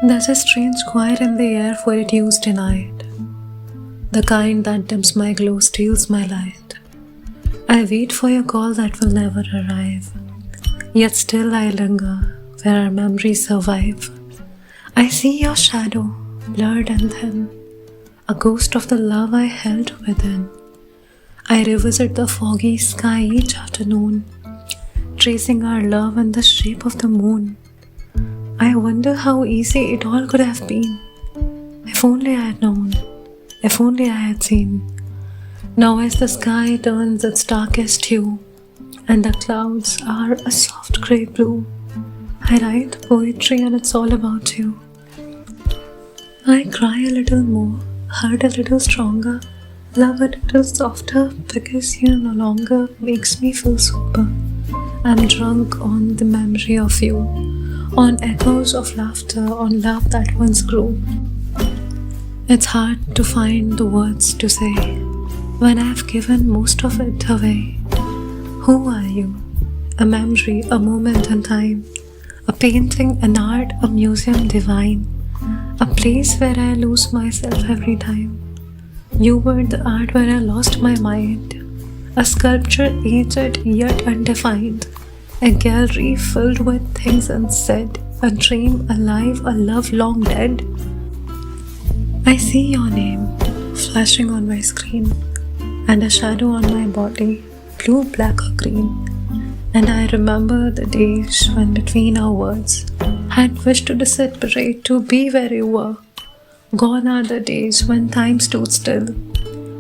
There's a strange quiet in the air for a Tuesday night, the kind that dims my glow, steals my light. I wait for your call that will never arrive, yet still I linger where our memories survive. I see your shadow, blurred and thin, a ghost of the love I held within. I revisit the foggy sky each afternoon, tracing our love in the shape of the moon. I wonder how easy it all could have been. If only I had known, if only I had seen. Now as the sky turns its darkest hue, and the clouds are a soft grey blue, I write poetry and it's all about you. I cry a little more, hurt a little stronger, love a little softer because you no longer makes me feel sober. I'm drunk on the memory of you, on echoes of laughter, on love that once grew. It's hard to find the words to say when I've given most of it away. Who are you? A memory, a moment in time, a painting, an art, a museum divine, a place where I lose myself every time. You were the art where I lost my mind, a sculpture aged yet undefined, a gallery filled with things unsaid, a dream alive, a love long dead. I see your name flashing on my screen, and a shadow on my body, blue, black or green. And I remember the days when between our words I'd wished to separate, to be where you were. Gone are the days when time stood still,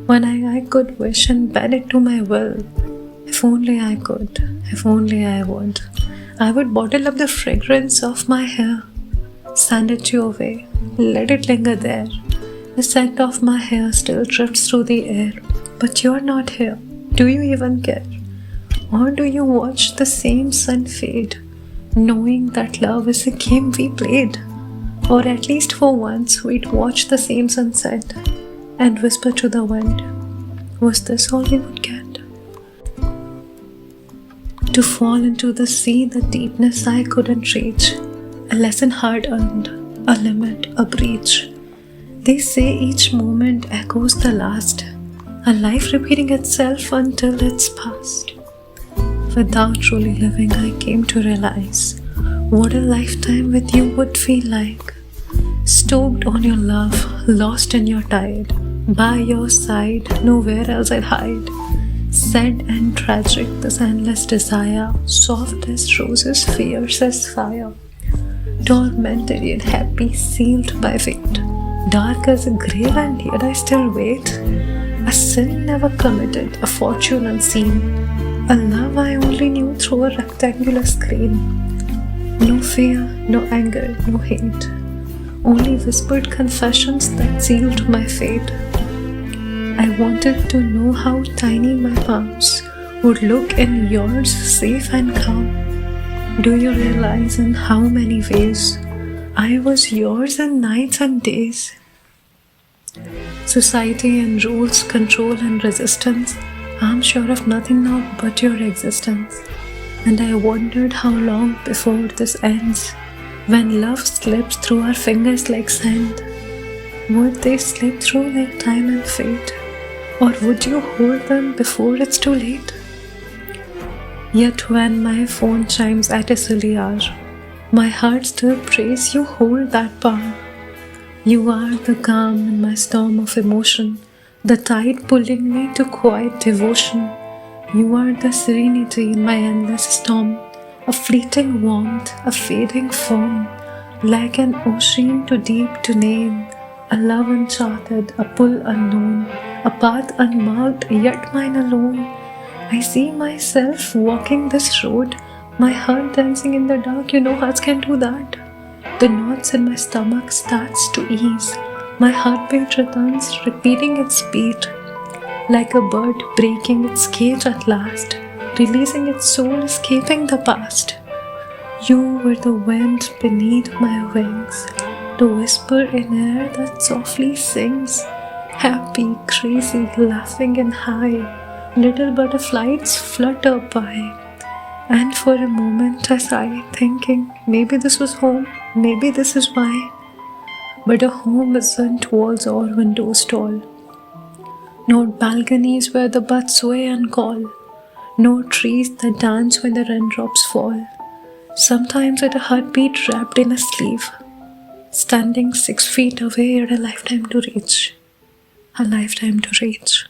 when I could wish and bend it to my will. If only I could, if only I would. I would bottle up the fragrance of my hair, send it your way, let it linger there. The scent of my hair still drifts through the air, but you're not here. Do you even care? Or do you watch the same sun fade, knowing that love is a game we played? Or at least for once we'd watch the same sunset and whisper to the wind, was this all we would get? To fall into the sea, the deepness I couldn't reach, a lesson hard earned, a limit, a breach. They say each moment echoes the last, a life repeating itself until it's past. Without truly living, I came to realize what a lifetime with you would feel like. Stoked on your love, lost in your tide, by your side, nowhere else I'd hide. Sad and tragic, this endless desire, soft as roses, fierce as fire. Tormented yet happy, sealed by fate. Dark as a grave and yet I still wait. A sin never committed, a fortune unseen, a love I only knew through a rectangular screen. No fear, no anger, no hate, only whispered confessions that sealed my fate. I wanted to know how tiny my palms would look in yours, safe and calm. Do you realize in how many ways I was yours in nights and days? Society and rules, control and resistance, I'm sure of nothing now but your existence. And I wondered how long before this ends, when love slips through our fingers like sand. Would they slip through like time and fate? Or would you hold them before it's too late? Yet when my phone chimes at a silly hour, my heart still prays you hold that power. You are the calm in my storm of emotion, the tide pulling me to quiet devotion. You are the serenity in my endless storm, a fleeting warmth, a fading form, like an ocean too deep to name, a love uncharted, a pull unknown, a path unmarked, yet mine alone. I see myself walking this road, my heart dancing in the dark, you know hearts can do that. The knots in my stomach starts to ease, my heartbeat returns, repeating its beat, like a bird breaking its cage at last, releasing its soul, escaping the past. You were the wind beneath my wings, the whisper in air that softly sings, happy, crazy, laughing and high, little butterflies flutter by. And for a moment I sighed, thinking, maybe this was home, maybe this is why But a home isn't walls or windows tall. Not balconies where the birds sway and call. No trees that dance when the raindrops fall. Sometimes with a heartbeat wrapped in a sleeve. Standing 6 feet away at a lifetime to reach. A lifetime to reach.